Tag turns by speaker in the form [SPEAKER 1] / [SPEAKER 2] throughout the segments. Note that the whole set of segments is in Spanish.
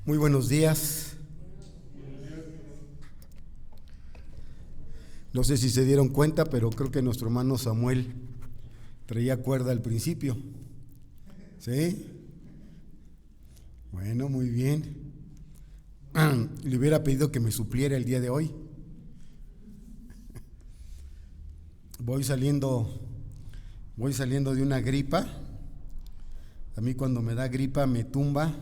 [SPEAKER 1] Muy buenos días. No sé si se dieron cuenta, pero creo que nuestro hermano Samuel traía cuerda al principio. ¿Sí? Bueno, muy bien. Le hubiera pedido que me supliera el día de hoy. Voy saliendo de una gripa. A mí cuando me da gripa me tumba,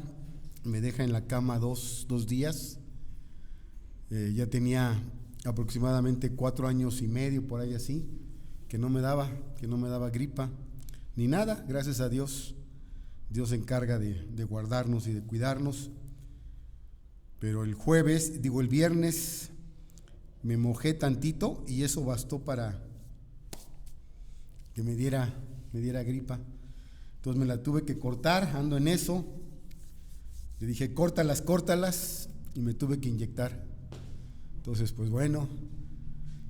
[SPEAKER 1] me deja en la cama dos días. Ya tenía aproximadamente 4 años y medio, por ahí así, que no me daba gripa, ni nada, gracias a Dios. Dios se encarga de guardarnos y de cuidarnos. Pero el viernes me mojé tantito y eso bastó para que me diera gripa. Entonces me la tuve que cortar, ando en eso. Le dije, córtalas, y me tuve que inyectar. Entonces, pues bueno,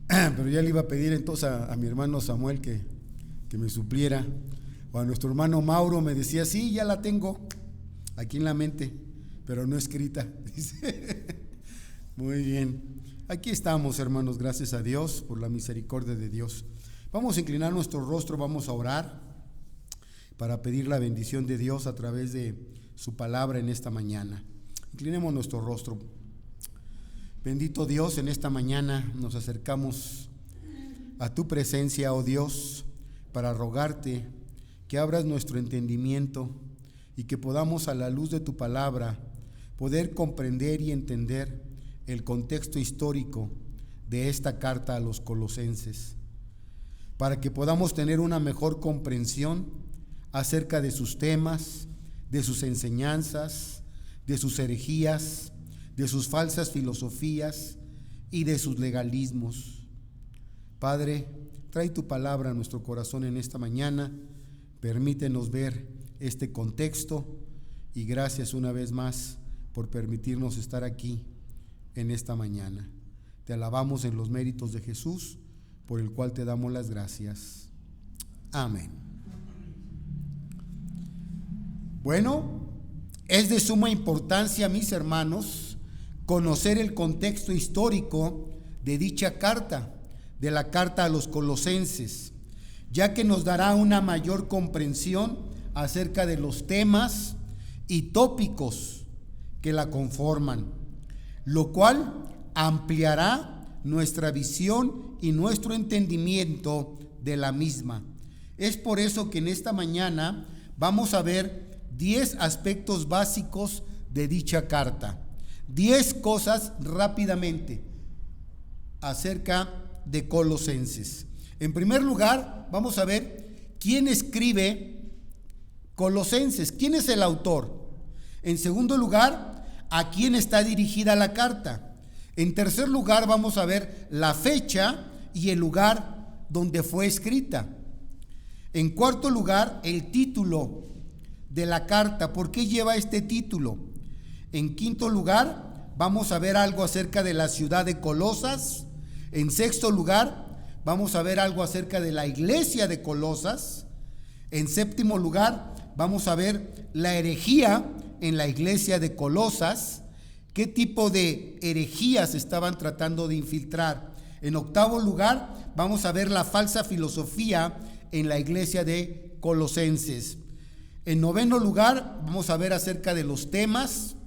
[SPEAKER 1] pero ya le iba a pedir entonces a mi hermano Samuel que me supliera. O a nuestro hermano Mauro me decía, sí, ya la tengo aquí en la mente, pero no escrita. Dice. Muy bien. Aquí estamos, hermanos, gracias a Dios por la misericordia de Dios. Vamos a inclinar nuestro rostro, vamos a orar para pedir la bendición de Dios a través de su palabra en esta mañana. Inclinemos nuestro rostro. Bendito Dios, en esta mañana nos acercamos a tu presencia, oh Dios, para rogarte que abras nuestro entendimiento y que podamos, a la luz de tu palabra, poder comprender y entender el contexto histórico de esta carta a los colosenses, para que podamos tener una mejor comprensión acerca de sus temas, de sus enseñanzas, de sus herejías, de sus falsas filosofías y de sus legalismos. Padre, trae tu palabra a nuestro corazón en esta mañana, permítenos ver este contexto y gracias una vez más por permitirnos estar aquí en esta mañana. Te alabamos en los méritos de Jesús, por el cual te damos las gracias. Amén. Bueno, es de suma importancia, mis hermanos, conocer el contexto histórico de dicha carta, de la carta a los colosenses, ya que nos dará una mayor comprensión acerca de los temas y tópicos que la conforman, lo cual ampliará nuestra visión y nuestro entendimiento de la misma. Es por eso que en esta mañana vamos a ver 10 aspectos básicos de dicha carta. 10 cosas rápidamente acerca de Colosenses. En primer lugar, vamos a ver quién escribe Colosenses, quién es el autor. En segundo lugar, a quién está dirigida la carta. En tercer lugar, vamos a ver la fecha y el lugar donde fue escrita. En cuarto lugar, el título de la carta. ¿Por qué lleva este título? En quinto lugar, vamos a ver algo acerca de la ciudad de Colosas. En sexto lugar, vamos a ver algo acerca de la iglesia de Colosas. En séptimo lugar, vamos a ver la herejía en la iglesia de Colosas. ¿Qué tipo de herejías estaban tratando de infiltrar? En octavo lugar, vamos a ver la falsa filosofía en la iglesia de Colosenses. En noveno lugar, vamos a ver acerca de los temas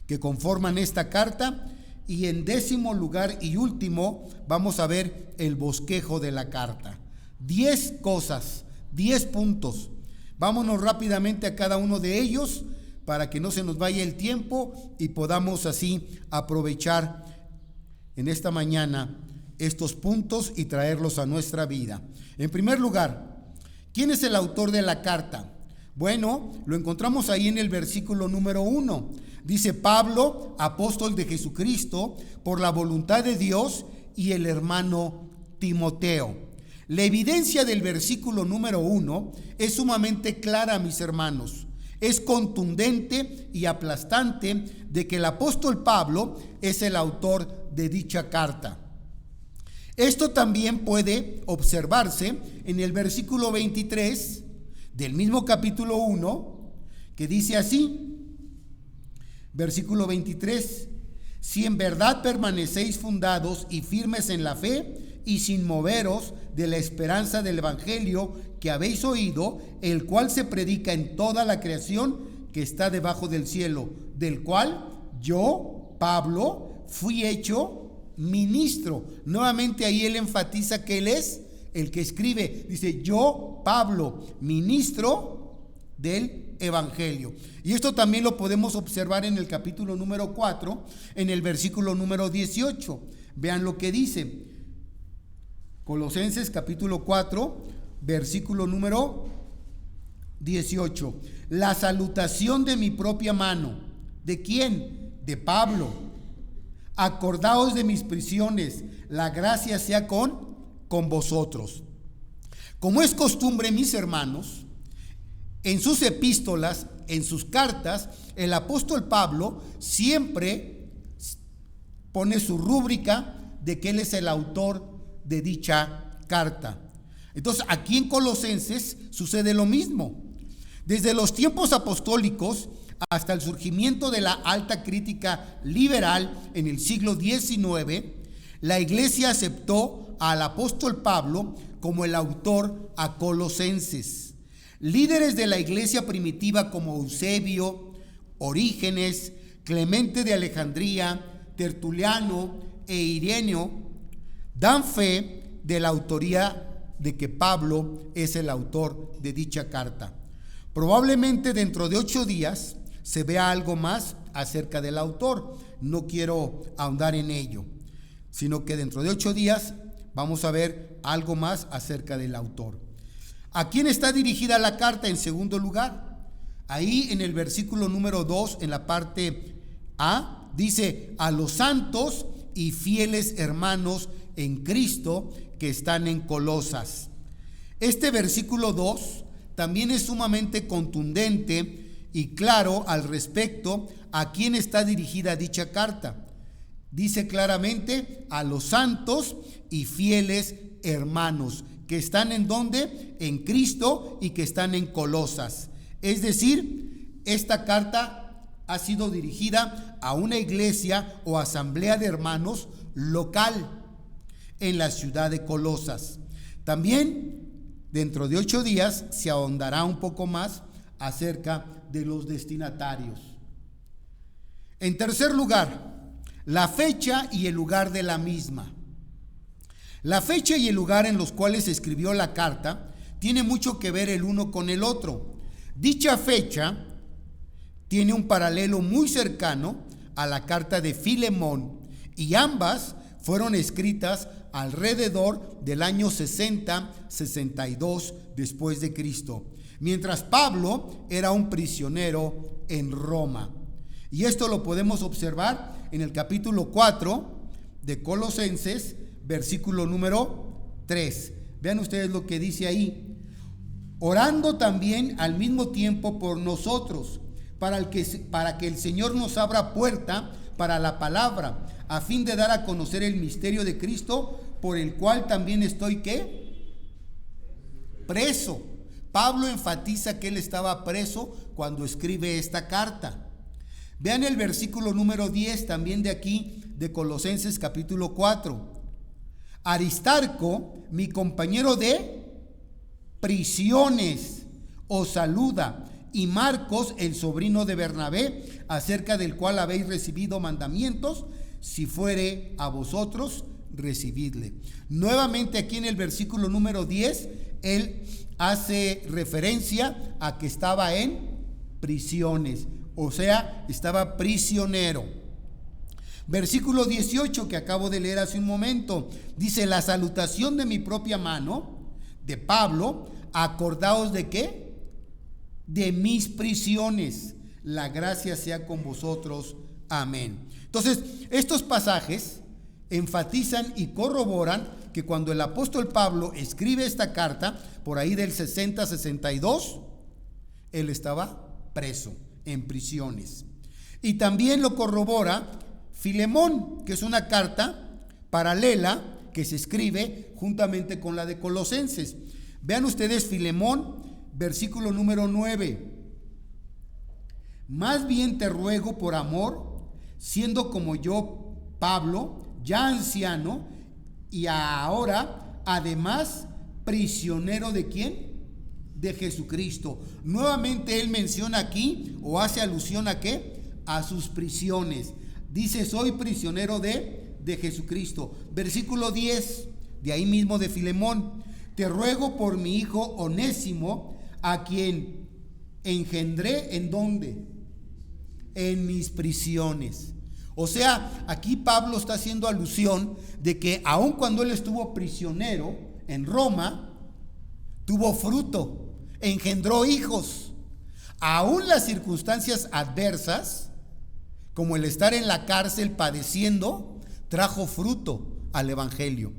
[SPEAKER 1] que conforman esta carta. Y en décimo lugar y último, vamos a ver el bosquejo de la carta. 10 cosas, 10 puntos. Vámonos rápidamente a cada uno de ellos para que no se nos vaya el tiempo y podamos así aprovechar en esta mañana estos puntos y traerlos a nuestra vida. En primer lugar, ¿quién es el autor de la carta? Bueno, lo encontramos ahí en el versículo número 1. Dice: Pablo, apóstol de Jesucristo, por la voluntad de Dios, y el hermano Timoteo. La evidencia del versículo número 1 es sumamente clara, mis hermanos. Es contundente y aplastante de que el apóstol Pablo es el autor de dicha carta. Esto también puede observarse en el versículo 23 del mismo capítulo 1, que dice así: Versículo 23. Si en verdad permanecéis fundados y firmes en la fe y sin moveros de la esperanza del evangelio que habéis oído, el cual se predica en toda la creación que está debajo del cielo, del cual yo, Pablo, fui hecho ministro. Nuevamente ahí él enfatiza que él es el que escribe. Dice: yo, Pablo, ministro del evangelio. Y esto también lo podemos observar en el capítulo número 4, en el versículo número 18. Vean lo que dice. Colosenses capítulo 4, versículo número 18. La salutación de mi propia mano. ¿De quién? De Pablo. Acordaos de mis prisiones. La gracia sea con vosotros. Como es costumbre, mis hermanos, en sus epístolas, en sus cartas, el apóstol Pablo siempre pone su rúbrica de que él es el autor de dicha carta. Entonces, aquí en Colosenses sucede lo mismo. Desde los tiempos apostólicos hasta el surgimiento de la alta crítica liberal en el siglo XIX, la iglesia aceptó al apóstol Pablo como el autor a Colosenses. Líderes de la iglesia primitiva como Eusebio, Orígenes, Clemente de Alejandría, Tertuliano e Ireneo dan fe de la autoría de que Pablo es el autor de dicha carta. Probablemente dentro de 8 días se vea algo más acerca del autor. No quiero ahondar en ello, sino que dentro de 8 días vamos a ver algo más acerca del autor. ¿A quién está dirigida la carta en segundo lugar? Ahí en el versículo número 2, en la parte A, dice: a los santos y fieles hermanos en Cristo que están en Colosas. Este versículo 2 también es sumamente contundente y claro al respecto a quién está dirigida dicha carta. Dice claramente: a los santos y fieles hermanos que están en ¿dónde? En Cristo y que están en Colosas. Es decir, esta carta ha sido dirigida a una iglesia o asamblea de hermanos local en la ciudad de Colosas. También dentro de 8 días se ahondará un poco más acerca de los destinatarios. En tercer lugar, la fecha y el lugar de la misma. La fecha y el lugar en los cuales se escribió la carta tiene mucho que ver el uno con el otro. Dicha fecha tiene un paralelo muy cercano a la carta de Filemón, y ambas fueron escritas alrededor del año 60-62 después de Cristo, mientras Pablo era un prisionero en Roma. Y esto lo podemos observar en el capítulo 4 de Colosenses, versículo número 3. Vean ustedes lo que dice ahí: orando también al mismo tiempo por nosotros, para que el Señor nos abra puerta para la palabra, a fin de dar a conocer el misterio de Cristo, por el cual también estoy, ¿qué? Preso. Pablo enfatiza que él estaba preso cuando escribe esta carta. Vean el versículo número 10 también de aquí, de Colosenses capítulo 4. Aristarco, mi compañero de prisiones, os saluda, y Marcos, el sobrino de Bernabé, acerca del cual habéis recibido mandamientos, si fuere a vosotros, recibidle. Nuevamente aquí en el versículo número 10, él hace referencia a que estaba en prisiones, o sea, estaba prisionero. Versículo 18 que acabo de leer hace un momento, dice: la salutación de mi propia mano, de Pablo, acordaos de ¿qué? De mis prisiones, la gracia sea con vosotros, amén. Entonces, estos pasajes enfatizan y corroboran que cuando el apóstol Pablo escribe esta carta, por ahí del 60-62, él estaba preso, en prisiones. Y también lo corrobora Filemón, que es una carta paralela que se escribe juntamente con la de Colosenses. Vean ustedes Filemón, versículo número 9. Más bien te ruego por amor, siendo como yo, Pablo, ya anciano, y ahora, además, prisionero ¿de quién? De Jesucristo. Nuevamente él menciona aquí, o hace alusión a ¿qué? A sus prisiones. Dice, soy prisionero de Jesucristo. Versículo 10, de ahí mismo de Filemón. Te ruego por mi hijo Onésimo, a quien engendré, ¿en dónde? En mis prisiones. O sea, aquí Pablo está haciendo alusión de que aun cuando él estuvo prisionero en Roma, tuvo fruto, engendró hijos. Aún las circunstancias adversas, como el estar en la cárcel padeciendo, trajo fruto al evangelio.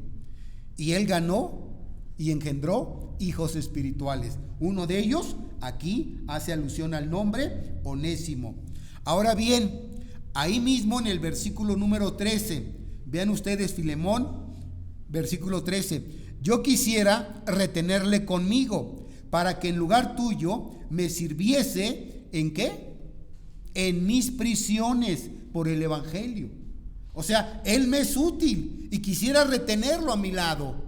[SPEAKER 1] Y él ganó y engendró hijos espirituales. Uno de ellos aquí hace alusión al nombre Onésimo. Ahora bien, ahí mismo en el versículo número 13, vean ustedes Filemón, versículo 13, yo quisiera retenerle conmigo para que en lugar tuyo me sirviese, ¿en qué? En mis prisiones por el evangelio. O sea, él me es útil y quisiera retenerlo a mi lado.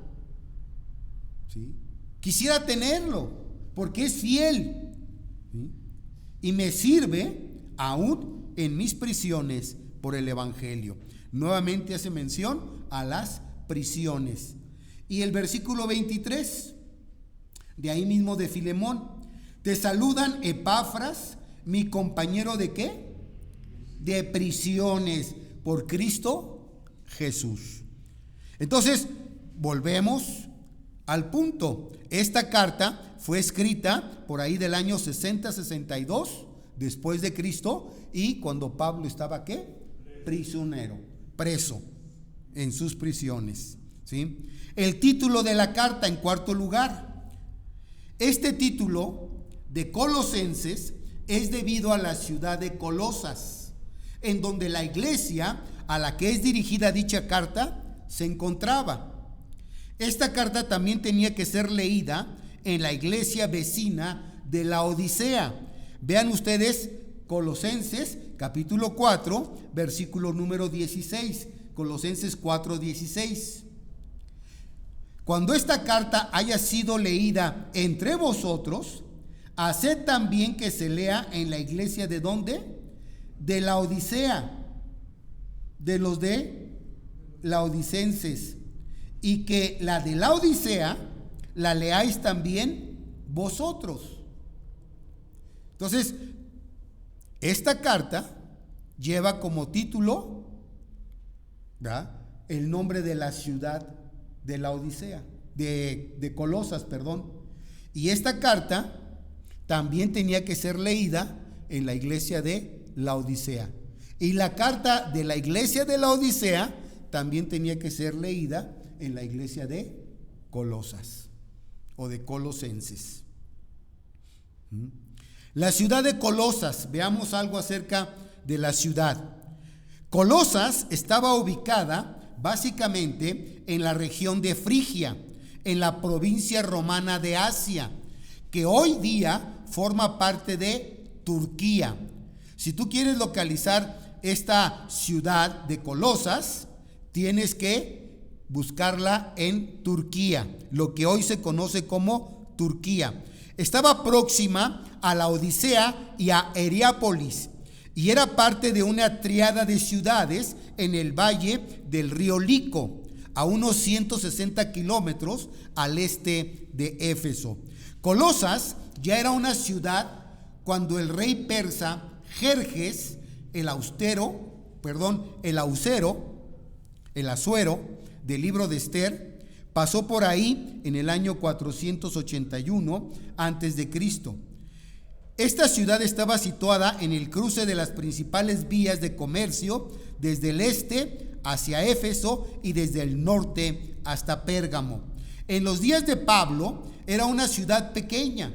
[SPEAKER 1] ¿Sí? Quisiera tenerlo porque es fiel. ¿Sí? Y me sirve aún en mis prisiones por el evangelio. Nuevamente hace mención a las prisiones. Y el versículo 23, de ahí mismo de Filemón, te saludan Epafras, mi compañero ¿de qué? De prisiones por Cristo Jesús. Entonces, volvemos al punto. Esta carta fue escrita por ahí del año 60-62 después de Cristo, y cuando Pablo estaba ¿qué? Prisionero, preso en sus prisiones. ¿Sí? El título de la carta en cuarto lugar. Este título de Colosenses es debido a la ciudad de Colosas, en donde la iglesia a la que es dirigida dicha carta se encontraba. Esta carta también tenía que ser leída en la iglesia vecina de Laodicea. Vean ustedes Colosenses capítulo 4, versículo número 16. Colosenses 4:16. Cuando esta carta haya sido leída entre vosotros, haced también que se lea en la iglesia ¿de dónde? De Laodicea, de los de laodicenses, y que la de Laodicea la leáis también vosotros. Entonces, esta carta lleva como título, ¿verdad?, el nombre de la ciudad de Laodicea, de Colosas, perdón. Y esta carta también tenía que ser leída en la iglesia de Laodicea. Y la carta de la iglesia de Laodicea también tenía que ser leída en la iglesia de Colosas o de Colosenses. La ciudad de Colosas, veamos algo acerca de la ciudad. Colosas estaba ubicada básicamente en la región de Frigia, en la provincia romana de Asia, que hoy día forma parte de Turquía. Si tú quieres localizar esta ciudad de Colosas, tienes que buscarla en Turquía, lo que hoy se conoce como Turquía. Estaba próxima a Laodicea y a Hierápolis, y era parte de una tríada de ciudades en el valle del río Lico, a unos 160 kilómetros al este de Éfeso. Colosas ya era una ciudad cuando el rey persa Jerjes el Asuero del libro de Esther pasó por ahí en el año 481 antes de Cristo. Esta ciudad estaba situada en el cruce de las principales vías de comercio desde el este hacia Éfeso y desde el norte hasta Pérgamo. En los días de Pablo era una ciudad pequeña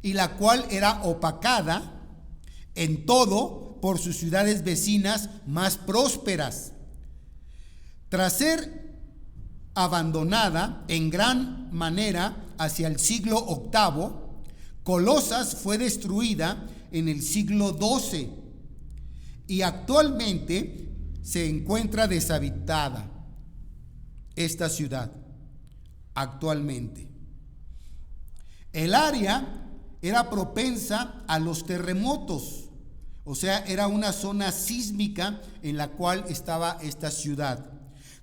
[SPEAKER 1] y la cual era opacada en todo por sus ciudades vecinas más prósperas. Tras ser abandonada en gran manera hacia el siglo VIII, Colosas fue destruida en el siglo XII y actualmente se encuentra deshabitada esta ciudad actualmente. El área era propensa a los terremotos, o sea, era una zona sísmica en la cual estaba esta ciudad.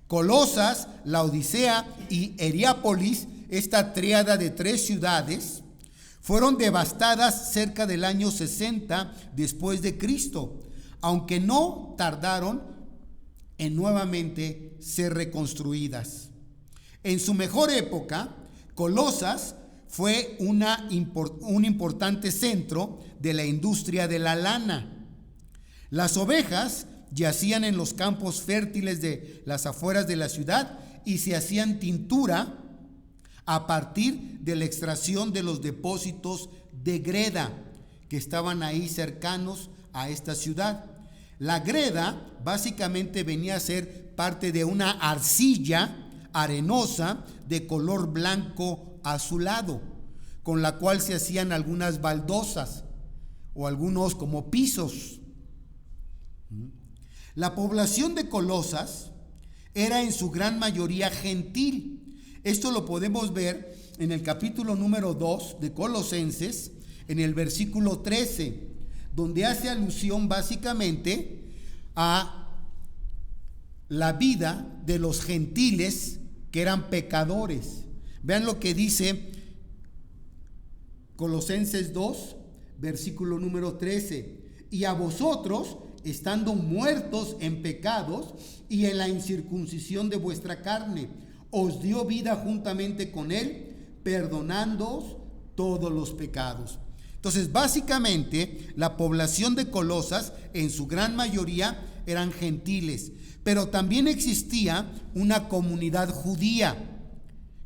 [SPEAKER 1] Colosas, Laodicea y Hierápolis, esta tríada de 3 ciudades, fueron devastadas cerca del año 60 después de Cristo, aunque no tardaron en nuevamente ser reconstruidas. En su mejor época, Colosas fue un importante centro de la industria de la lana. Las ovejas yacían en los campos fértiles de las afueras de la ciudad y se hacían tintura a partir de la extracción de los depósitos de greda que estaban ahí cercanos a esta ciudad. La greda básicamente venía a ser parte de una arcilla arenosa de color blanco azulado, con la cual se hacían algunas baldosas o algunos como pisos. La población de Colosas era en su gran mayoría gentil. Esto lo podemos ver en el capítulo número 2 de Colosenses, en el versículo 13, donde hace alusión básicamente a la vida de los gentiles que eran pecadores. Vean lo que dice Colosenses 2, versículo número 13. Y a vosotros, estando muertos en pecados y en la incircuncisión de vuestra carne, os dio vida juntamente con él, perdonándoos todos los pecados. Entonces, básicamente, la población de Colosas, en su gran mayoría, eran gentiles, pero también existía una comunidad judía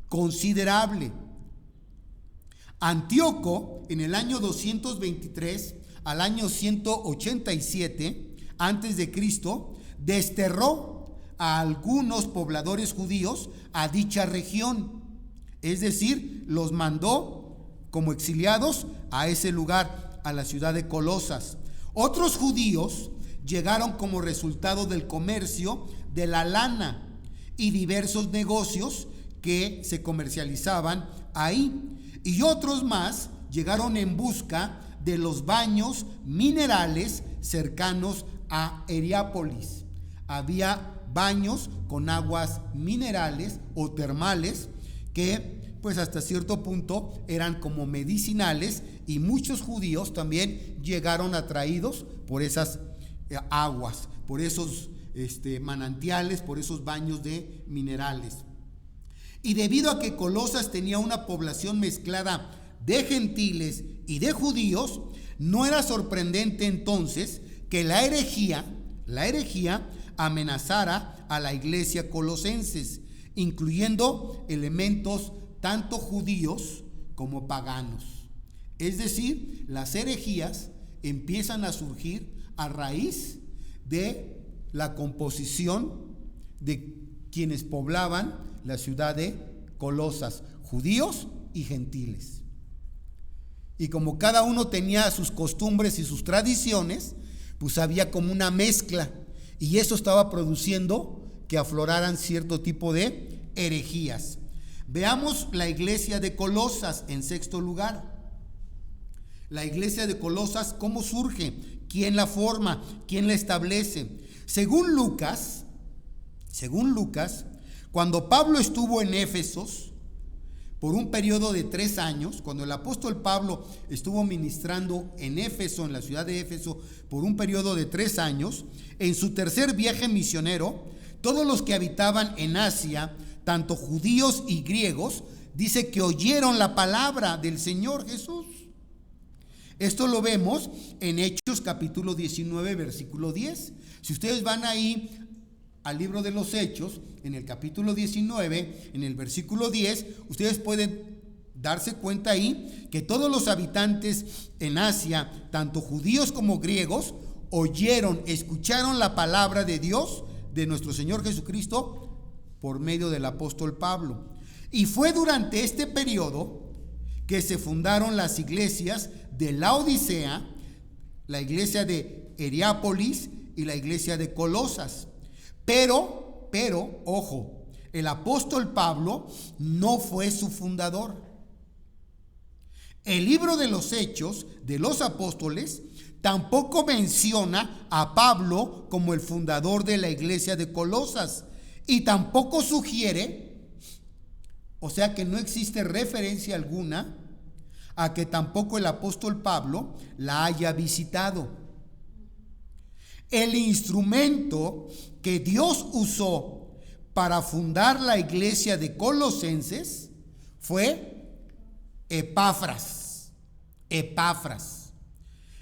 [SPEAKER 1] considerable. Antíoco, en el año 223 al año 187 antes de Cristo, desterró a algunos pobladores judíos a dicha región, es decir, los mandó como exiliados a ese lugar, a la ciudad de Colosas. Otros judíos llegaron como resultado del comercio de la lana y diversos negocios que se comercializaban ahí, y otros más llegaron en busca de los baños minerales cercanos a Hierápolis. Había baños con aguas minerales o termales que pues hasta cierto punto eran como medicinales, y muchos judíos también llegaron atraídos por esas aguas, por esos manantiales, por esos baños de minerales. Y debido a que Colosas tenía una población mezclada de gentiles y de judíos, no era sorprendente entonces que la herejía amenazara a la iglesia colosenses, incluyendo elementos tanto judíos como paganos. Es decir, las herejías empiezan a surgir a raíz de la composición de quienes poblaban la ciudad de Colosas, judíos y gentiles. Y como cada uno tenía sus costumbres y sus tradiciones, pues había como una mezcla, y eso estaba produciendo que afloraran cierto tipo de herejías. Veamos la iglesia de Colosas en sexto lugar. La iglesia de Colosas, ¿cómo surge? ¿Quién la forma? ¿Quién la establece? Según Lucas, cuando Pablo estuvo en Éfeso por un periodo de 3 años, cuando el apóstol Pablo estuvo ministrando en Éfeso, en la ciudad de Éfeso, por un periodo de 3 años, en su tercer viaje misionero, todos los que habitaban en Asia, tanto judíos y griegos, dice que oyeron la palabra del Señor Jesús. Esto lo vemos en Hechos capítulo 19, versículo 10. Si ustedes van ahí al libro de los Hechos, en el capítulo 19, en el versículo 10, ustedes pueden darse cuenta ahí que todos los habitantes en Asia, tanto judíos como griegos, escucharon la palabra de Dios, de nuestro Señor Jesucristo, por medio del apóstol Pablo. Y fue durante este periodo que se fundaron las iglesias de Laodicea, la iglesia de Hierápolis y la iglesia de Colosas. Pero, ojo, el apóstol Pablo no fue su fundador. El libro de los Hechos de los Apóstoles tampoco menciona a Pablo como el fundador de la iglesia de Colosas y tampoco sugiere, o sea que no existe referencia alguna a que tampoco el apóstol Pablo la haya visitado. El instrumento que Dios usó para fundar la iglesia de Colosenses fue Epafras.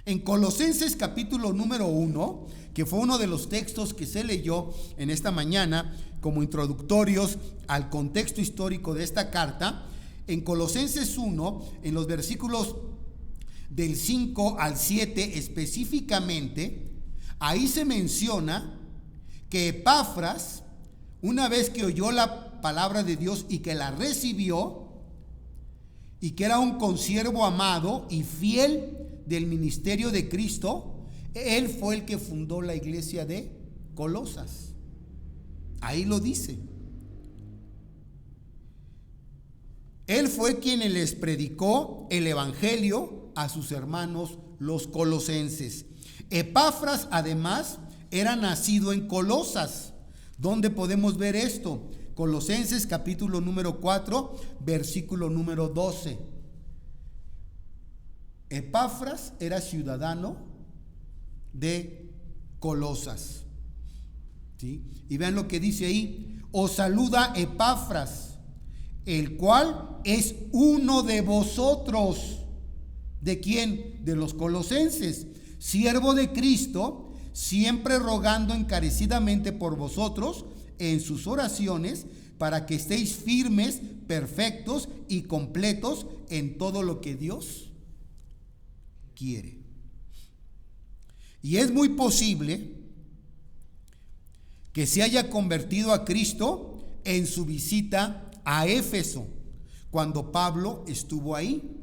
[SPEAKER 1] En Colosenses capítulo número 1, que fue uno de los textos que se leyó en esta mañana como introductorios al contexto histórico de esta carta, en Colosenses 1, en los versículos del 5 al 7 específicamente, ahí se menciona que Epafras, una vez que oyó la palabra de Dios y que la recibió, y que era un consiervo amado y fiel del ministerio de Cristo, él fue el que fundó la iglesia de Colosas. Ahí lo dice. Él fue quien les predicó el evangelio a sus hermanos los colosenses. Epafras, además, era nacido en Colosas. ¿Dónde podemos ver esto? Colosenses capítulo número 4, versículo número 12. Epafras era ciudadano de Colosas. ¿Sí? Y vean lo que dice ahí. Os saluda Epafras, el cual es uno de vosotros. ¿De quién? De los colosenses, siervo de Cristo, siempre rogando encarecidamente por vosotros en sus oraciones, para que estéis firmes, perfectos y completos en todo lo que Dios quiere. Y es muy posible que se haya convertido a Cristo en su visita a Éfeso, cuando Pablo estuvo ahí.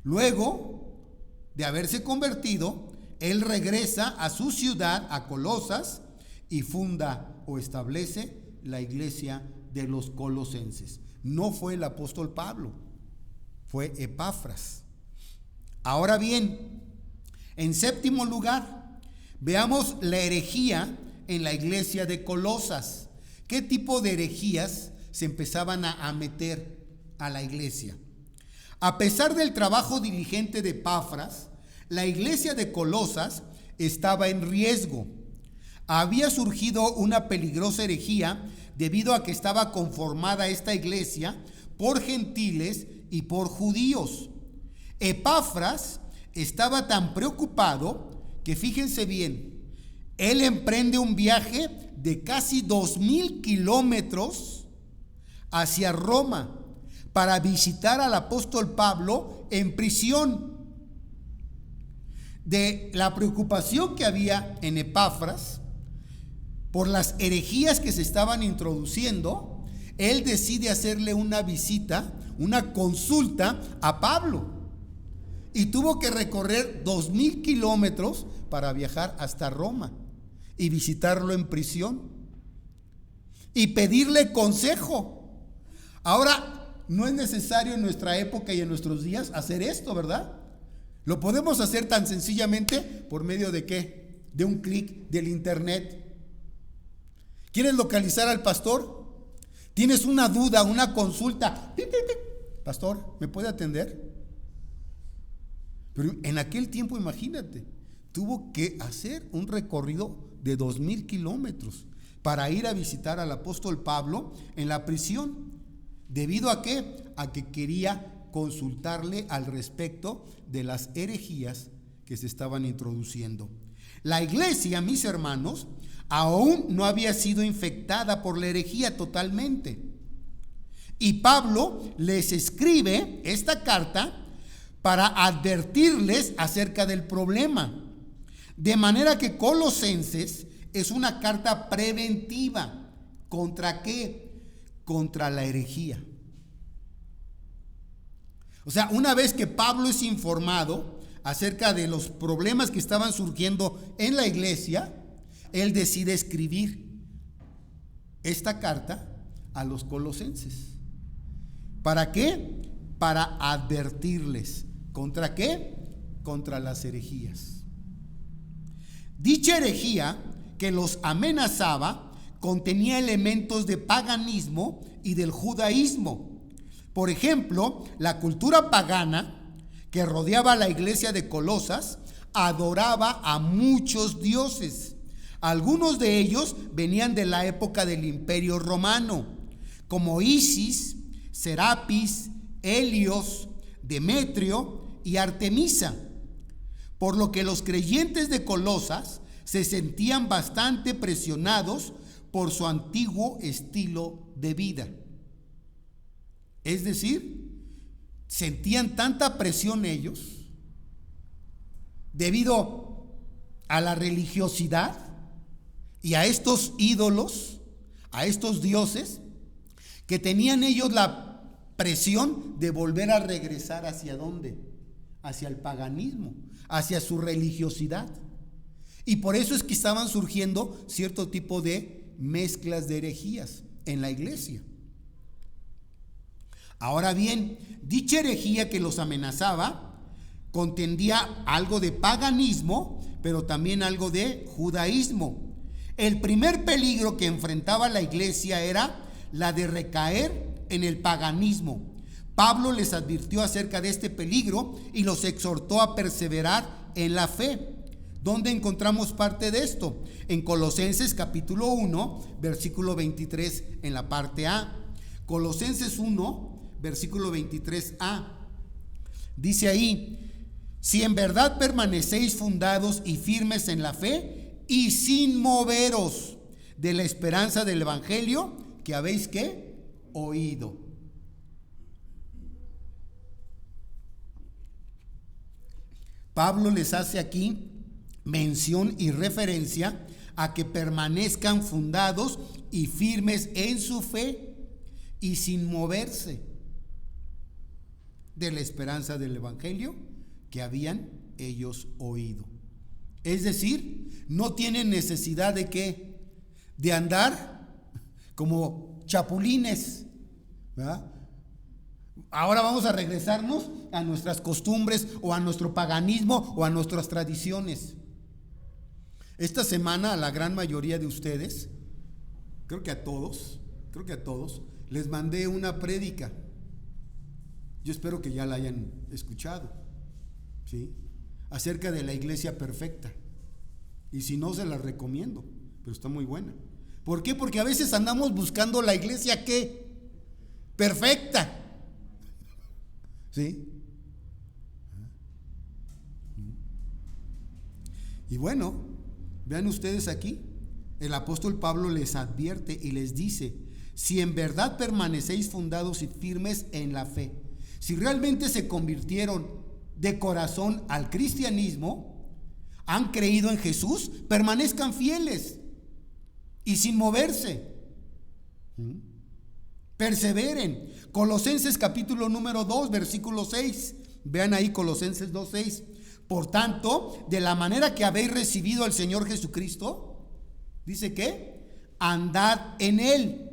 [SPEAKER 1] Luego de haberse convertido, él regresa a su ciudad, a Colosas, y funda o establece la iglesia de los colosenses. No fue el apóstol Pablo, fue Epafras. Ahora bien, en séptimo lugar, veamos la herejía en la iglesia de Colosas. ¿Qué tipo de herejías se empezaban a meter a la iglesia? A pesar del trabajo diligente de Epafras, la iglesia de Colosas estaba en riesgo. Había surgido una peligrosa herejía debido a que estaba conformada esta iglesia por gentiles y por judíos. Epafras estaba tan preocupado que, fíjense bien, él emprende un viaje de casi 2,000 kilómetros hacia Roma para visitar al apóstol Pablo en prisión. De la preocupación que había en Epafras por las herejías que se estaban introduciendo, él decide hacerle una visita, una consulta a Pablo, y tuvo que recorrer 2,000 kilómetros para viajar hasta Roma y visitarlo en prisión y pedirle consejo. Ahora, no es necesario en nuestra época y en nuestros días hacer esto, ¿verdad? Lo podemos hacer tan sencillamente por medio de ¿qué? De un clic del internet. ¿Quieres localizar al pastor? ¿Tienes una duda, una consulta? Pastor, ¿me puede atender? Pero en aquel tiempo, imagínate, tuvo que hacer un recorrido de 2,000 kilómetros para ir a visitar al apóstol Pablo en la prisión. ¿Debido a qué? A que quería consultarle al respecto de las herejías que se estaban introduciendo. La iglesia, mis hermanos, aún no había sido infectada por la herejía totalmente. Y Pablo les escribe esta carta para advertirles acerca del problema. De manera que Colosenses es una carta preventiva. ¿Contra qué? Contra la herejía. O sea, una vez que Pablo es informado acerca de los problemas que estaban surgiendo en la iglesia, él decide escribir esta carta a los colosenses. ¿Para qué? Para advertirles. ¿Contra qué? Contra las herejías. Dicha herejía que los amenazaba contenía elementos de paganismo y del judaísmo. Por ejemplo, la cultura pagana que rodeaba a la iglesia de Colosas adoraba a muchos dioses. Algunos de ellos venían de la época del Imperio Romano, como Isis, Serapis, Helios, Demetrio y Artemisa. Por lo que los creyentes de Colosas se sentían bastante presionados por su antiguo estilo de vida. Es decir, sentían tanta presión ellos debido a la religiosidad y a estos ídolos, a estos dioses, que tenían ellos la presión de volver a regresar hacia ¿dónde? Hacia el paganismo, hacia su religiosidad. Y por eso es que estaban surgiendo cierto tipo de mezclas de herejías en la iglesia. Ahora bien, dicha herejía que los amenazaba contendía algo de paganismo, pero también algo de judaísmo. El primer peligro que enfrentaba la iglesia era la de recaer en el paganismo. Pablo les advirtió acerca de este peligro y los exhortó a perseverar en la fe. ¿Dónde encontramos parte de esto? En Colosenses capítulo 1, versículo 23 en la parte A. Colosenses 1, versículo 23a. Dice ahí: si en verdad permanecéis fundados y firmes en la fe y sin moveros de la esperanza del evangelio que habéis ¿qué? Oído. Pablo les hace aquí mención y referencia a que permanezcan fundados y firmes en su fe y sin moverse de la esperanza del evangelio que habían ellos oído. Es decir, no tienen necesidad de ¿qué? De andar como chapulines, ¿verdad? Ahora vamos a regresarnos a nuestras costumbres o a nuestro paganismo o a nuestras tradiciones. Esta semana a la gran mayoría de ustedes, creo que a todos, les mandé una prédica. Yo espero que ya la hayan escuchado, ¿sí? Acerca de la iglesia perfecta. Y si no, se la recomiendo, pero está muy buena. ¿Por qué? Porque a veces andamos buscando la iglesia ¿qué? Perfecta. ¿Sí? Y bueno, vean ustedes aquí, el apóstol Pablo les advierte y les dice: si en verdad permanecéis fundados y firmes en la fe, si realmente se convirtieron de corazón al cristianismo, han creído en Jesús, permanezcan fieles y sin moverse. Perseveren. Colosenses capítulo número 2, versículo 6. Vean ahí Colosenses 2:6. Por tanto, de la manera que habéis recibido al Señor Jesucristo, dice que andad en Él.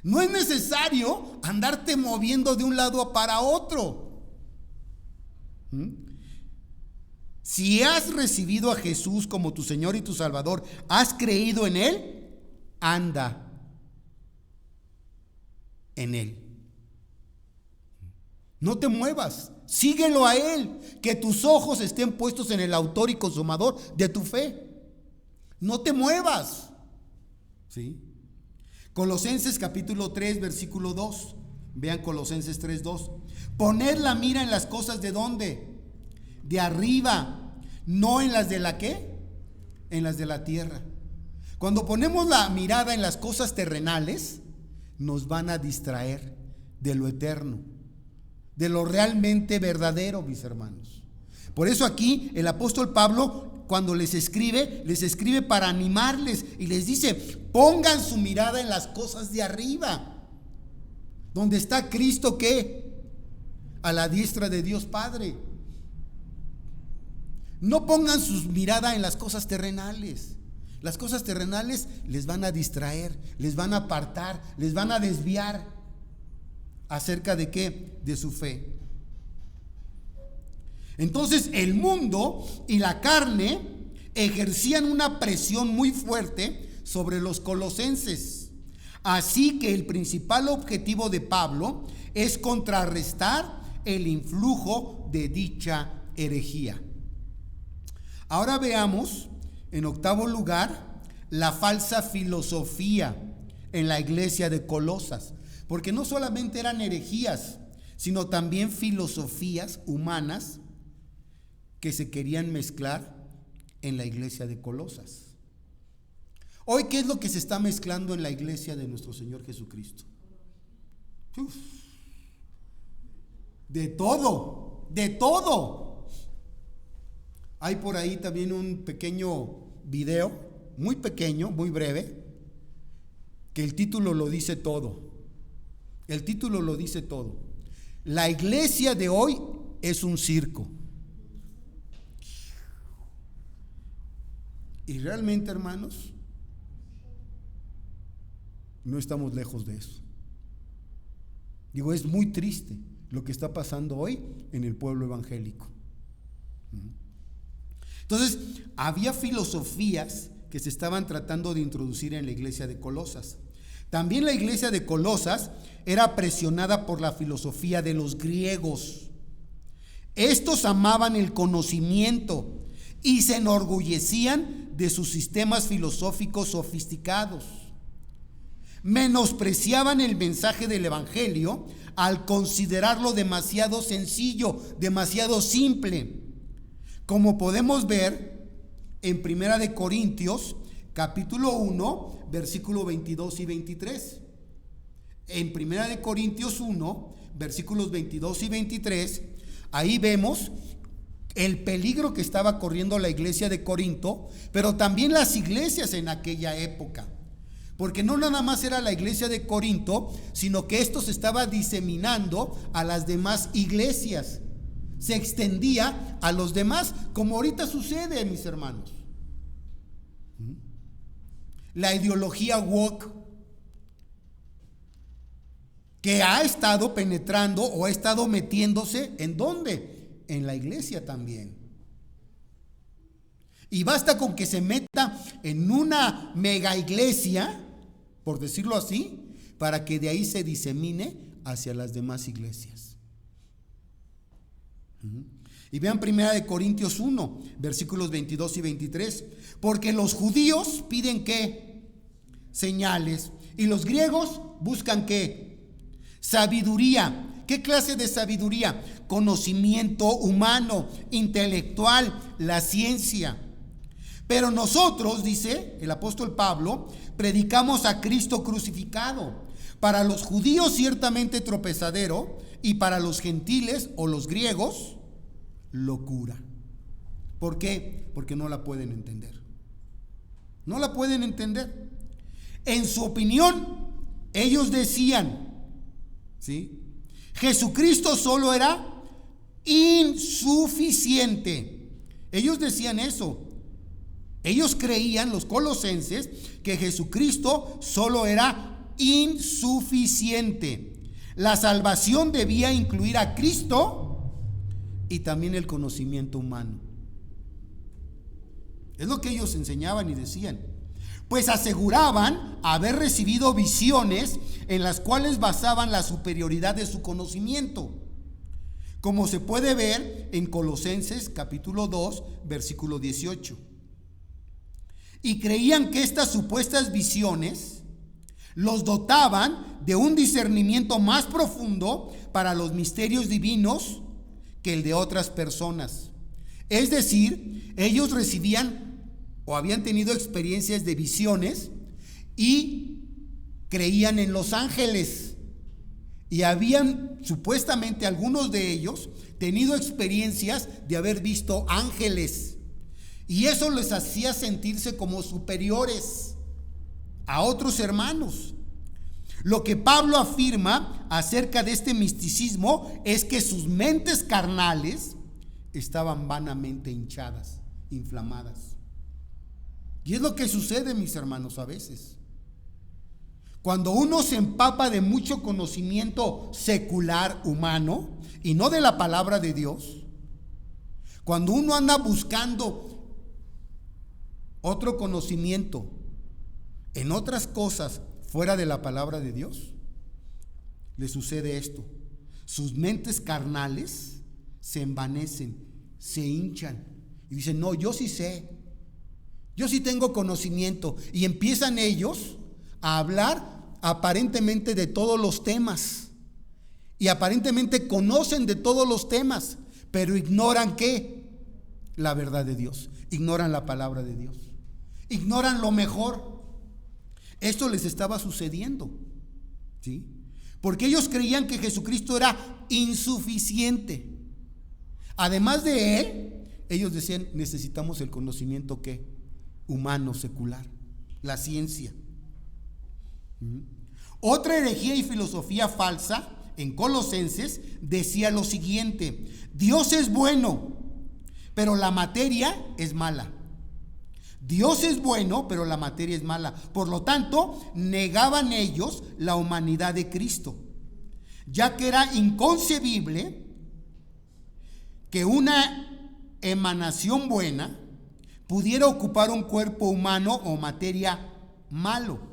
[SPEAKER 1] No es necesario andarte moviendo de un lado para otro. Si has recibido a Jesús como tu Señor y tu Salvador, has creído en Él, anda en Él. No te muevas, síguelo a Él, que tus ojos estén puestos en el autor y consumador de tu fe. No te muevas. ¿Sí? Colosenses capítulo 3, versículo 2. Vean Colosenses 3:2. Poned la mira en las cosas de ¿dónde? De arriba, no en las de la ¿qué? En las de la tierra. Cuando ponemos la mirada en las cosas terrenales, nos van a distraer de lo eterno, de lo realmente verdadero, mis hermanos. Por eso aquí el apóstol Pablo, cuando les escribe para animarles y les dice: pongan su mirada en las cosas de arriba, donde está Cristo, ¿qué? A la diestra de Dios Padre. No pongan sus miradas en las cosas terrenales. Las cosas terrenales les van a distraer, les van a apartar, les van a desviar. ¿Acerca de qué? De su fe. Entonces el mundo y la carne ejercían una presión muy fuerte sobre los colosenses. Así que el principal objetivo de Pablo es contrarrestar el influjo de dicha herejía. Ahora veamos, en octavo lugar, la falsa filosofía en la iglesia de Colosas, porque no solamente eran herejías, sino también filosofías humanas que se querían mezclar en la iglesia de Colosas. Hoy, ¿qué es lo que se está mezclando en la iglesia de nuestro Señor Jesucristo? Uf. De todo, de todo. Hay por ahí también un pequeño video, muy pequeño, muy breve, que el título lo dice todo. El título lo dice todo. La iglesia de hoy es un circo. Y realmente, hermanos, no estamos lejos de eso. Digo, es muy triste lo que está pasando hoy en el pueblo evangélico. Entonces, había filosofías que se estaban tratando de introducir en la iglesia de Colosas. También la iglesia de Colosas era presionada por la filosofía de los griegos. Estos amaban el conocimiento y se enorgullecían de sus sistemas filosóficos sofisticados. Menospreciaban el mensaje del evangelio al considerarlo demasiado sencillo, demasiado simple. Como podemos ver en Primera de Corintios, capítulo 1, versículos 22 y 23. En Primera de Corintios 1, versículos 22 y 23, ahí vemos el peligro que estaba corriendo la iglesia de Corinto, pero también las iglesias en aquella época. Porque no nada más era la iglesia de Corinto, sino que esto se estaba diseminando a las demás iglesias. Se extendía a los demás, como ahorita sucede, mis hermanos. La ideología woke, que ha estado penetrando o ha estado metiéndose, ¿en dónde? En la iglesia también. Y basta con que se meta en una mega iglesia, por decirlo así, para que de ahí se disemine hacia las demás iglesias. Y vean Primera de Corintios 1, versículos 22 y 23. Porque los judíos piden ¿qué? Señales. Y los griegos buscan ¿qué? Sabiduría. ¿Qué clase de sabiduría? Conocimiento humano, intelectual, la ciencia. Pero nosotros, dice el apóstol Pablo, predicamos a Cristo crucificado. Para los judíos ciertamente tropezadero, y para los gentiles o los griegos, locura. ¿Por qué? Porque no la pueden entender. No la pueden entender. En su opinión, ellos decían, ¿sí? Jesucristo solo era insuficiente. Ellos decían eso. Ellos creían, los colosenses, que Jesucristo solo era insuficiente. La salvación debía incluir a Cristo y también el conocimiento humano. Es lo que ellos enseñaban y decían. Pues aseguraban haber recibido visiones en las cuales basaban la superioridad de su conocimiento, como se puede ver en Colosenses capítulo 2, versículo 18. Y creían que estas supuestas visiones los dotaban de un discernimiento más profundo para los misterios divinos que el de otras personas. Es decir, ellos recibían o habían tenido experiencias de visiones y creían en los ángeles. Y habían supuestamente algunos de ellos tenido experiencias de haber visto ángeles. Y eso les hacía sentirse como superiores a otros hermanos. Lo que Pablo afirma acerca de este misticismo es que sus mentes carnales estaban vanamente hinchadas, inflamadas. Y es lo que sucede, mis hermanos, a veces. Cuando uno se empapa de mucho conocimiento secular, humano, y no de la palabra de Dios, cuando uno anda buscando otro conocimiento en otras cosas fuera de la palabra de Dios, le sucede esto: sus mentes carnales se envanecen, se hinchan y dicen: no, yo sí sé, yo sí tengo conocimiento, y empiezan ellos a hablar aparentemente de todos los temas, y aparentemente conocen de todos los temas, pero ignoran ¿qué? La verdad de Dios, ignoran la palabra de Dios, ignoran lo mejor. Esto les estaba sucediendo, ¿sí? Porque ellos creían que Jesucristo era insuficiente. Además de Él, ellos decían: necesitamos el conocimiento ¿qué? Humano, secular, la ciencia. Otra herejía y filosofía falsa en Colosenses decía lo siguiente: Dios es bueno, pero la materia es mala. Dios es bueno, pero la materia es mala. Por lo tanto, negaban ellos la humanidad de Cristo, ya que era inconcebible que una emanación buena pudiera ocupar un cuerpo humano o materia malo.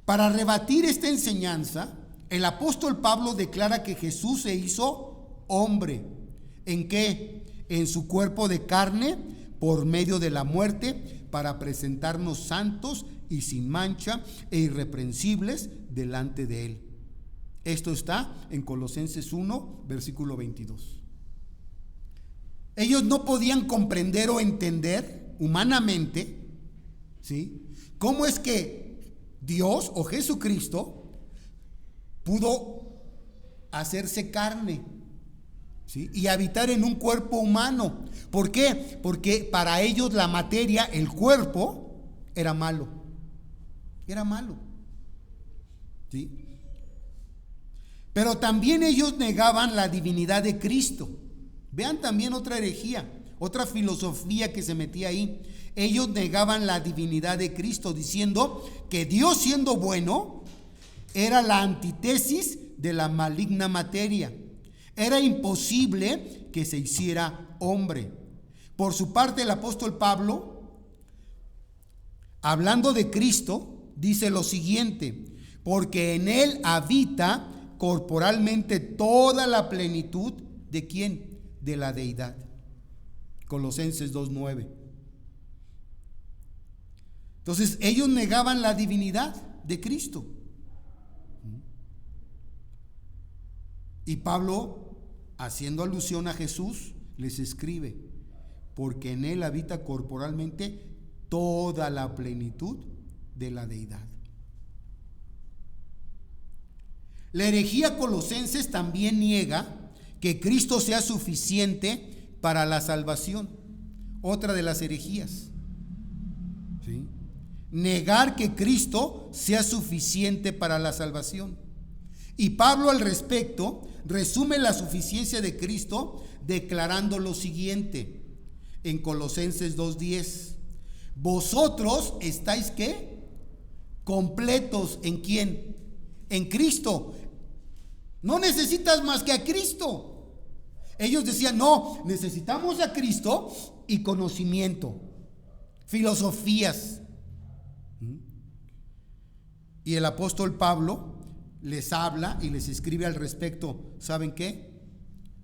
[SPEAKER 1] Para rebatir esta enseñanza, el apóstol Pablo declara que Jesús se hizo hombre. ¿En qué? En su cuerpo de carne, por medio de la muerte, para presentarnos santos y sin mancha e irreprensibles delante de Él. Esto está en Colosenses 1, versículo 22. Ellos no podían comprender o entender humanamente, ¿sí?, cómo es que Dios o Jesucristo pudo hacerse carne, ¿sí?, y habitar en un cuerpo humano. ¿Por qué? Porque para ellos la materia, el cuerpo, era malo. Era malo, ¿sí? Pero también ellos negaban la divinidad de Cristo. Vean también otra herejía, otra filosofía que se metía ahí. Ellos negaban la divinidad de Cristo, diciendo que Dios, siendo bueno, era la antítesis de la maligna materia. Era imposible que se hiciera hombre. Por su parte, el apóstol Pablo, hablando de Cristo, dice lo siguiente: porque en Él habita corporalmente toda la plenitud ¿de quién? De la deidad. Colosenses 2:9. Entonces ellos negaban la divinidad de Cristo. Y Pablo, haciendo alusión a Jesús, les escribe: porque en Él habita corporalmente toda la plenitud de la deidad. La herejía Colosenses también niega que Cristo sea suficiente para la salvación. Otra de las herejías, ¿sí? Negar que Cristo sea suficiente para la salvación. Y Pablo al respecto resume la suficiencia de Cristo declarando lo siguiente en Colosenses 2:10: vosotros estáis ¿qué? Completos. ¿En quién? En Cristo. No necesitas más que a Cristo. Ellos decían: no, necesitamos a Cristo y conocimiento, filosofías. Y el apóstol Pablo les habla y les escribe al respecto: ¿saben qué?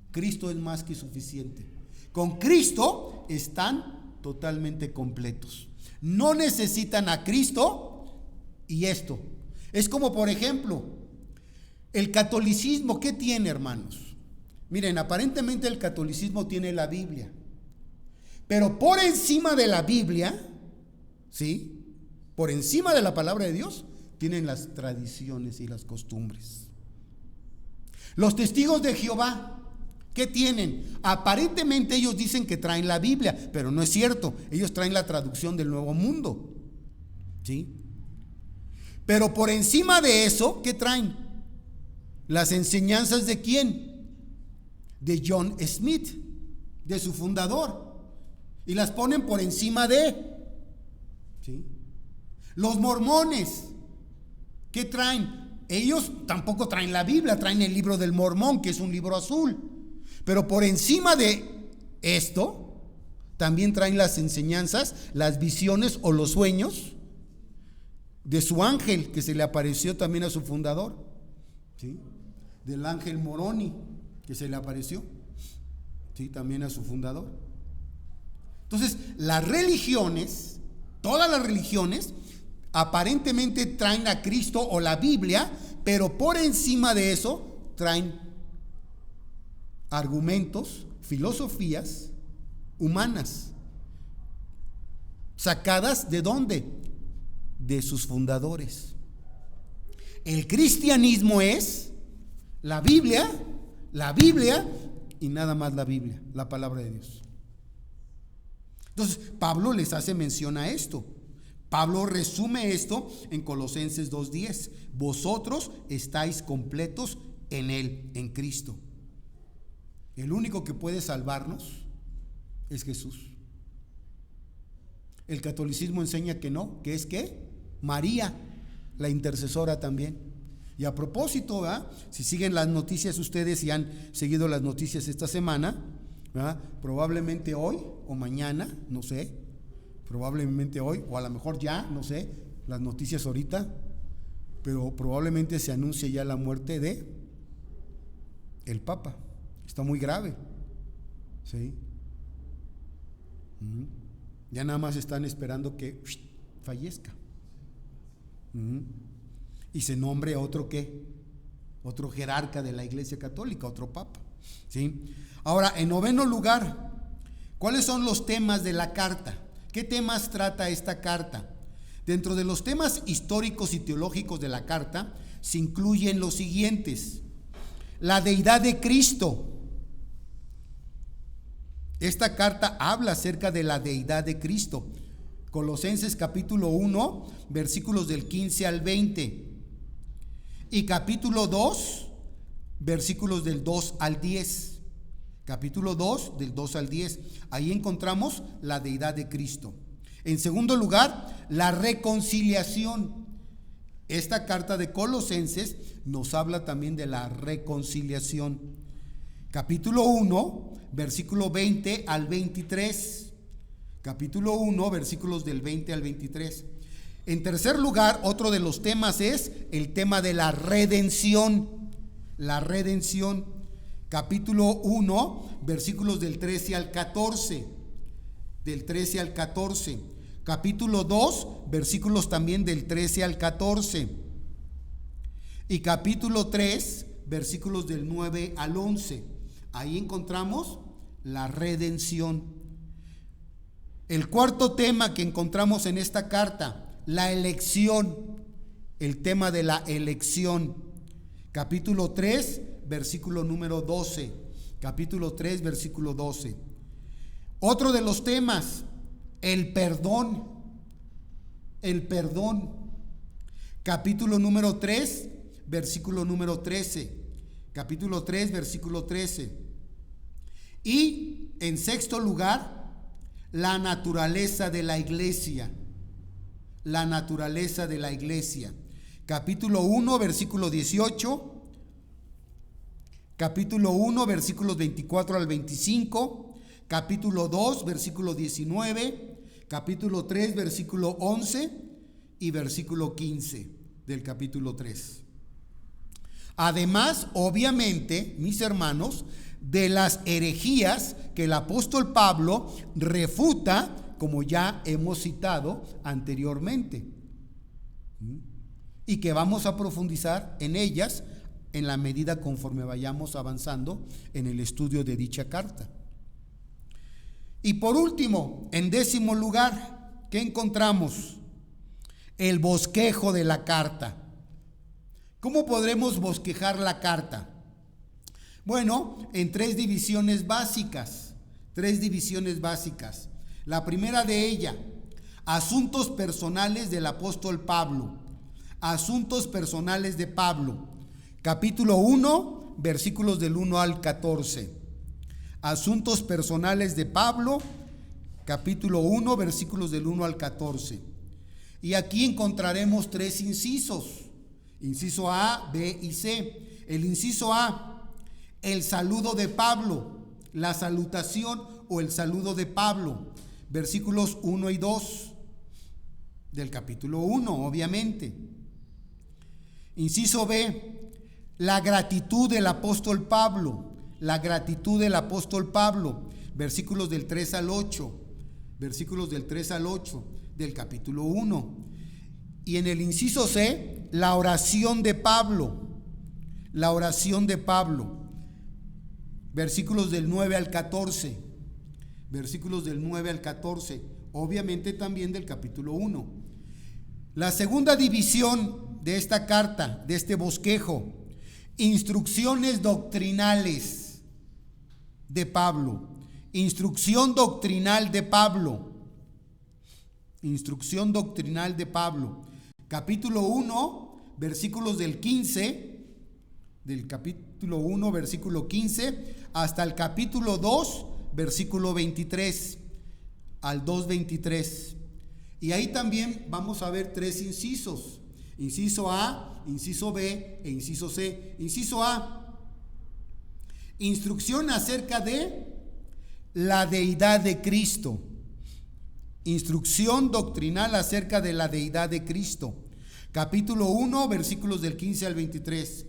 [SPEAKER 1] Cristo es más que suficiente. Con Cristo están totalmente completos. No necesitan a Cristo y esto. Es como, por ejemplo, el catolicismo. ¿Qué tiene, hermanos? Miren, aparentemente el catolicismo tiene la Biblia, pero por encima de la Biblia, ¿sí?, por encima de la palabra de Dios, tienen las tradiciones y las costumbres. Los testigos de Jehová, ¿qué tienen? Aparentemente ellos dicen que traen la Biblia, pero no es cierto. Ellos traen la traducción del Nuevo Mundo, ¿sí? Pero por encima de eso, ¿qué traen? Las enseñanzas ¿de quién? de John Smith, de su fundador, y las ponen por encima de, ¿sí? Los mormones, ¿qué traen? Ellos tampoco traen la Biblia, traen el libro del Mormón, que es un libro azul, pero por encima de esto también traen las enseñanzas, las visiones o los sueños de su ángel que se le apareció también a su fundador, ¿sí? Del ángel Moroni que se le apareció, ¿sí? También a su fundador. Entonces, las religiones, todas las religiones, aparentemente traen a Cristo o la Biblia, pero por encima de eso traen argumentos, filosofías humanas, sacadas ¿de dónde? De sus fundadores. El cristianismo es la Biblia y nada más la Biblia, la palabra de Dios. Entonces, Pablo les hace mención a esto. Pablo resume esto en Colosenses 2:10. Vosotros estáis completos en Él, en Cristo. El único que puede salvarnos es Jesús. El catolicismo enseña que no, que es que María, la intercesora también. Y a propósito, ¿verdad? Si siguen las noticias ustedes y han seguido las noticias esta semana, ¿verdad? Probablemente hoy o mañana, no sé, probablemente hoy o a lo mejor ya, no sé, las noticias ahorita, pero probablemente se anuncie ya la muerte de el Papa. Está muy grave, ¿sí? Ya nada más están esperando que fallezca. Y se nombre otro jerarca de la Iglesia Católica, otro papa, ¿sí? Ahora, en noveno lugar, ¿cuáles son los temas de la carta? ¿Qué temas trata esta carta? Dentro de los temas históricos y teológicos de la carta se incluyen los siguientes: la deidad de Cristo. Esta carta habla acerca de la deidad de Cristo. Colosenses capítulo 1, versículos del 15 al 20. Y capítulo 2, versículos del 2 al 10. Capítulo 2, del 2 al 10. Ahí encontramos la deidad de Cristo. En segundo lugar, la reconciliación. Esta carta de Colosenses nos habla también de la reconciliación. Capítulo 1, versículo 20 al 23. Capítulo 1, versículos del 20 al 23. En tercer lugar, otro de los temas es el tema de la redención. La redención. Capítulo 1, versículos del 13 al 14. Del 13 al 14. Capítulo 2, versículos también del 13 al 14. Y capítulo 3, versículos del 9 al 11. Ahí encontramos la redención. El cuarto tema que encontramos en esta carta, la elección, el tema de la elección. Capítulo 3, versículo número 12. Capítulo 3, versículo 12. Otro de los temas, el perdón. El perdón. Capítulo número 3, versículo número 13. Capítulo 3, versículo 13. Y en sexto lugar, la naturaleza de la iglesia. La naturaleza de la iglesia. Capítulo 1, versículo 18. Capítulo 1, versículos 24 al 25. Capítulo 2, versículo 19. Capítulo 3, versículo 11. Y versículo 15 del capítulo 3. Además, obviamente, mis hermanos, de las herejías que el apóstol Pablo refuta, como ya hemos citado anteriormente, y que vamos a profundizar en ellas en la medida conforme vayamos avanzando en el estudio de dicha carta. Y por último, en décimo lugar, ¿qué encontramos? El bosquejo de la carta. ¿Cómo podremos bosquejar la carta? Bueno, en tres divisiones básicas. La primera de ellas, asuntos personales del apóstol Pablo. Asuntos personales de Pablo. Capítulo 1, versículos del 1 al 14. Asuntos personales de Pablo, capítulo 1, versículos del 1 al 14. Y aquí encontraremos tres incisos: inciso A, B y C. El inciso A, el saludo de Pablo, la salutación o el saludo de Pablo, versículos 1 y 2 del capítulo 1, obviamente. Inciso B, la gratitud del apóstol Pablo, la gratitud del apóstol Pablo, versículos del 3 al 8, versículos del 3 al 8 del capítulo 1. Y en el inciso C, la oración de Pablo, la oración de Pablo, versículos del 9 al 14, versículos del 9 al 14, obviamente también del capítulo 1. La segunda división de esta carta, de este bosquejo: instrucciones doctrinales de Pablo. Instrucción doctrinal de Pablo. Instrucción doctrinal de Pablo. Capítulo 1, versículos del 15, del capítulo 1, versículo 15, hasta el capítulo 2, versículo 23, al 2:23. Y ahí también vamos a ver tres incisos: inciso A, inciso B e inciso C. Inciso A, instrucción acerca de la deidad de Cristo. Instrucción doctrinal acerca de la deidad de Cristo. Capítulo 1, versículos del 15 al 23.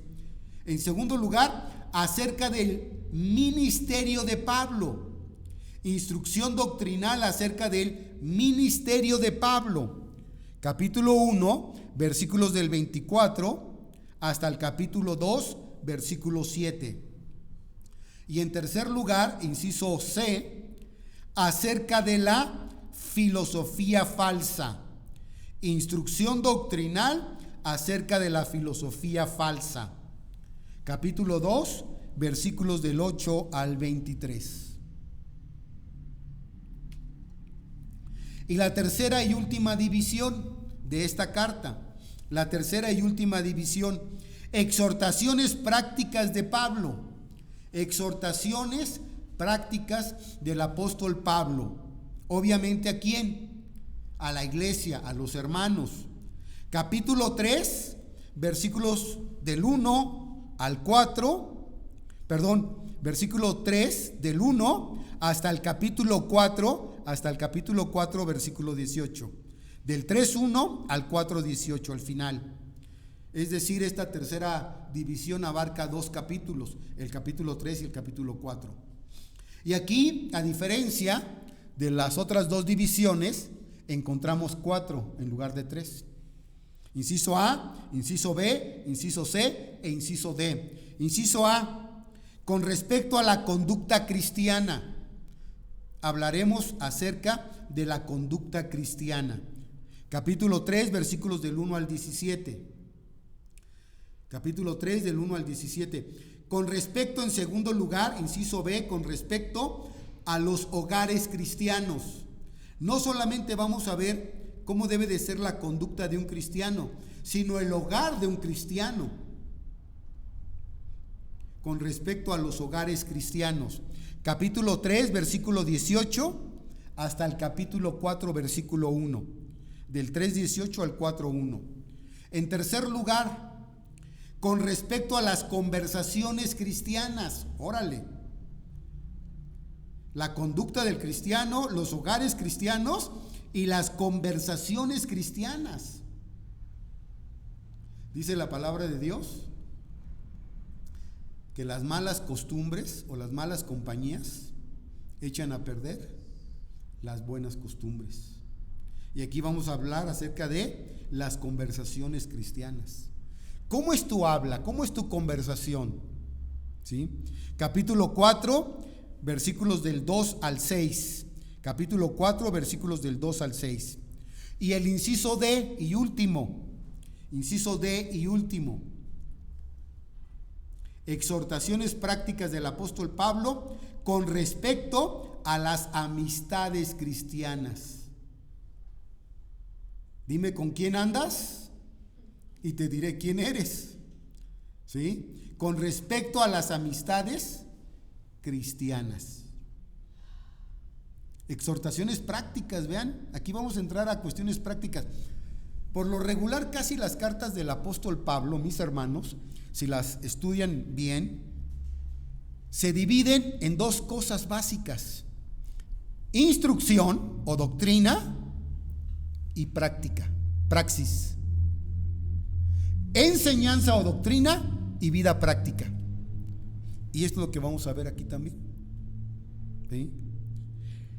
[SPEAKER 1] En segundo lugar, acerca del ministerio de Pablo. Instrucción doctrinal acerca del ministerio de Pablo. Capítulo 1, versículos del 24 hasta el capítulo 2, versículo 7. Y en tercer lugar, inciso C, acerca de la filosofía falsa. Instrucción doctrinal acerca de la filosofía falsa. Capítulo 2, versículos del 8 al 23. Y la tercera y última división de esta carta, la tercera y última división: exhortaciones prácticas de Pablo. Exhortaciones prácticas del apóstol Pablo. Obviamente, ¿a quién? A la iglesia, a los hermanos. Capítulo 3, versículos del 1 al 4, versículo 3 del 1 hasta el capítulo 4, versículo 18. Del 3:1 al 4:18 al final. Es decir, esta tercera división abarca dos capítulos, el capítulo 3 y el capítulo 4. Y aquí, a diferencia de las otras dos divisiones, encontramos 4 en lugar de 3. Inciso A, inciso B, inciso C e inciso D. Inciso A, con respecto a la conducta cristiana. Hablaremos acerca de la conducta cristiana. Capítulo 3, versículos del 1 al 17. Capítulo 3, del 1 al 17. Con respecto, en segundo lugar, inciso B, con respecto a los hogares cristianos. No solamente vamos a ver cómo debe de ser la conducta de un cristiano, sino el hogar de un cristiano. Con respecto a los hogares cristianos. Capítulo 3, versículo 18 hasta el capítulo 4, versículo 1. Del 3:18 al 4:1. En tercer lugar, con respecto a las conversaciones cristianas. Órale. La conducta del cristiano, los hogares cristianos y las conversaciones cristianas. Dice la palabra de Dios que las malas costumbres o las malas compañías echan a perder las buenas costumbres. Y aquí vamos a hablar acerca de las conversaciones cristianas. ¿Cómo es tu habla? ¿Cómo es tu conversación? ¿Sí? Capítulo 4, versículos del 2 al 6. Capítulo 4, versículos del 2 al 6. Y el inciso D y último. Inciso D y último. Exhortaciones prácticas del apóstol Pablo con respecto a las amistades cristianas. Dime con quién andas y te diré quién eres. ¿Sí? Con respecto a las amistades cristianas. Exhortaciones prácticas, vean, aquí vamos a entrar a cuestiones prácticas. Por lo regular, casi las cartas del apóstol Pablo, mis hermanos, si las estudian bien, se dividen en dos cosas básicas: instrucción o doctrina y práctica, praxis. Enseñanza o doctrina y vida práctica. Y esto es lo que vamos a ver aquí también. ¿Sí?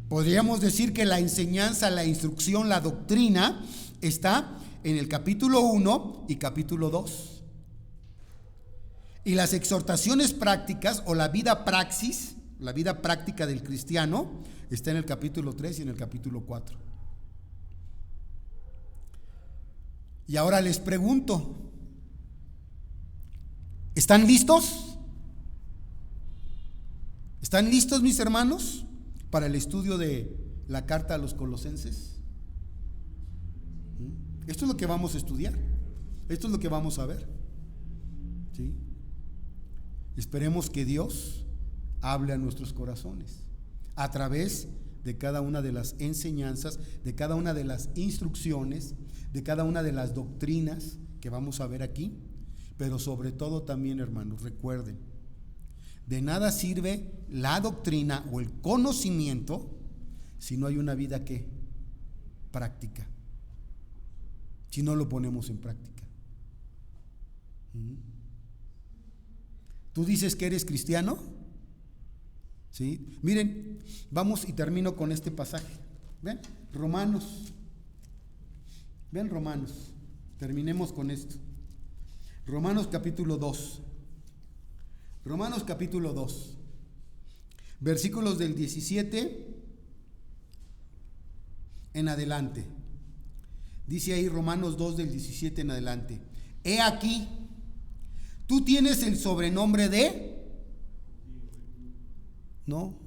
[SPEAKER 1] Podríamos decir que la enseñanza, la instrucción, la doctrina está en el capítulo 1 y capítulo 2. Y las exhortaciones prácticas o la vida praxis, la vida práctica del cristiano, está en el capítulo 3 y en el capítulo 4. Y ahora les pregunto, ¿están listos? ¿Están listos, mis hermanos, para el estudio de la carta a los Colosenses? Esto es lo que vamos a estudiar. Esto es lo que vamos a ver. ¿Sí? Esperemos que Dios hable a nuestros corazones a través de cada una de las enseñanzas, de cada una de las instrucciones, de cada una de las doctrinas que vamos a ver aquí. Pero sobre todo también, hermanos, recuerden, de nada sirve la doctrina o el conocimiento si no hay una vida que práctica, si no lo ponemos en práctica. ¿Tú dices que eres cristiano? ¿Sí? Miren, vamos y termino con este pasaje. ¿Ven? Romanos. Ven Romanos. Terminemos con esto. Romanos capítulo 2. Romanos capítulo 2. Versículos del 17 en adelante. Dice ahí Romanos 2 del 17 en adelante: he aquí, tú tienes el sobrenombre de... ¿No?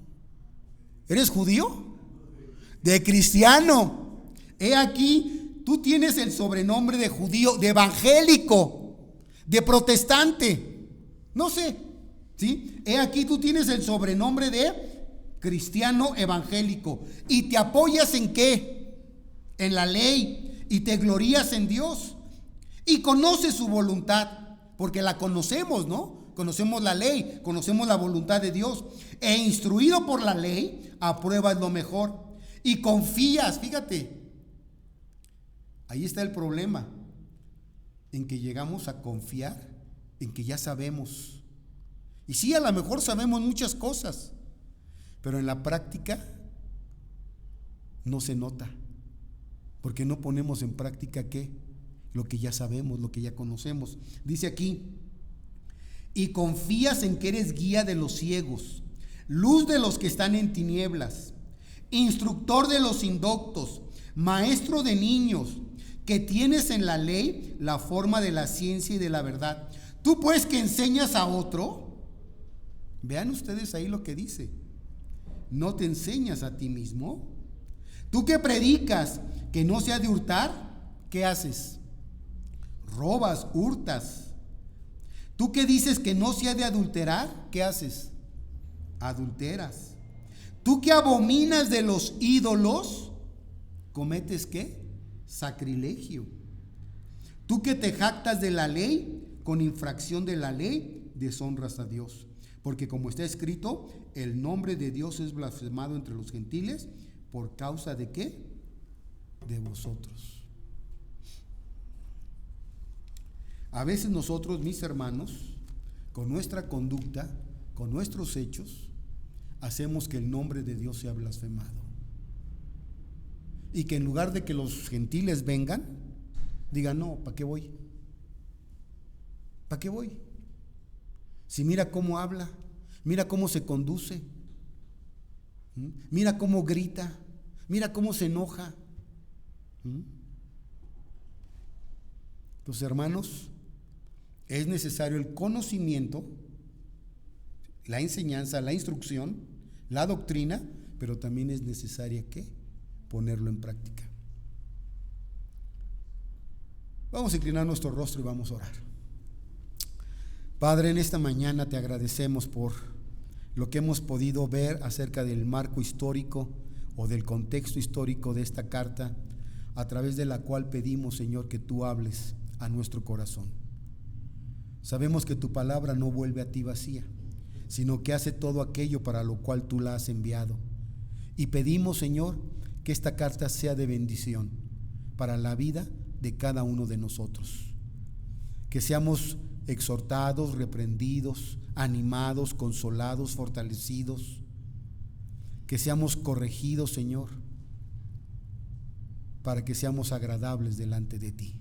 [SPEAKER 1] ¿Eres judío? De cristiano. He aquí, tú tienes el sobrenombre de judío, de evangélico, de protestante. No sé, ¿sí? He aquí, tú tienes el sobrenombre de cristiano evangélico. ¿Y te apoyas en qué? En la ley. Y te glorías en Dios. Y conoces su voluntad, porque la conocemos, ¿no? Conocemos la ley, conocemos la voluntad de Dios. E instruido por la ley, apruebas lo mejor. Y confías, fíjate. Ahí está el problema, en que llegamos a confiar en que ya sabemos. Y sí, a lo mejor sabemos muchas cosas, pero en la práctica no se nota, porque no ponemos en práctica ¿qué? Lo que ya sabemos, lo que ya conocemos. Dice aquí: y confías en que eres guía de los ciegos, luz de los que están en tinieblas, instructor de los indoctos, maestro de niños, que tienes en la ley la forma de la ciencia y de la verdad. Tú pues que enseñas a otro, vean ustedes ahí lo que dice, ¿no te enseñas a ti mismo? Tú que predicas que no se ha de hurtar, ¿qué haces? Robas, hurtas. Tú que dices que no se ha de adulterar, ¿qué haces? Adulteras. Tú que abominas de los ídolos, ¿cometes qué? Sacrilegio. Tú que te jactas de la ley, con infracción de la ley, deshonras a Dios. Porque como está escrito, el nombre de Dios es blasfemado entre los gentiles, ¿por causa de qué? De vosotros. A veces nosotros, mis hermanos, con nuestra conducta, con nuestros hechos, hacemos que el nombre de Dios sea blasfemado. Y que en lugar de que los gentiles vengan, digan, no, ¿para qué voy? ¿Para qué voy? Si mira cómo habla, mira cómo se conduce, mira cómo grita, mira cómo se enoja. Entonces, hermanos, es necesario el conocimiento, la enseñanza, la instrucción, la doctrina, pero también es necesaria ¿qué? Ponerlo en práctica. Vamos a inclinar nuestro rostro y vamos a orar. Padre, en esta mañana te agradecemos por lo que hemos podido ver acerca del marco histórico o del contexto histórico de esta carta, a través de la cual pedimos, Señor, que tú hables a nuestro corazón. Sabemos que tu palabra no vuelve a ti vacía, sino que hace todo aquello para lo cual tú la has enviado. Y pedimos, Señor, que esta carta sea de bendición para la vida de cada uno de nosotros. Que seamos exhortados, reprendidos, animados, consolados, fortalecidos. Que seamos corregidos, Señor, para que seamos agradables delante de ti.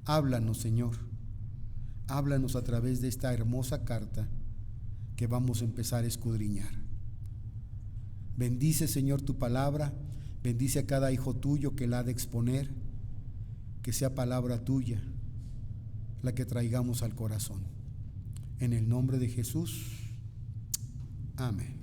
[SPEAKER 1] Háblanos, Señor. Háblanos a través de esta hermosa carta que vamos a empezar a escudriñar. Bendice, Señor, tu palabra. Bendice a cada hijo tuyo que la ha de exponer. Que sea palabra tuya la que traigamos al corazón. En el nombre de Jesús. Amén.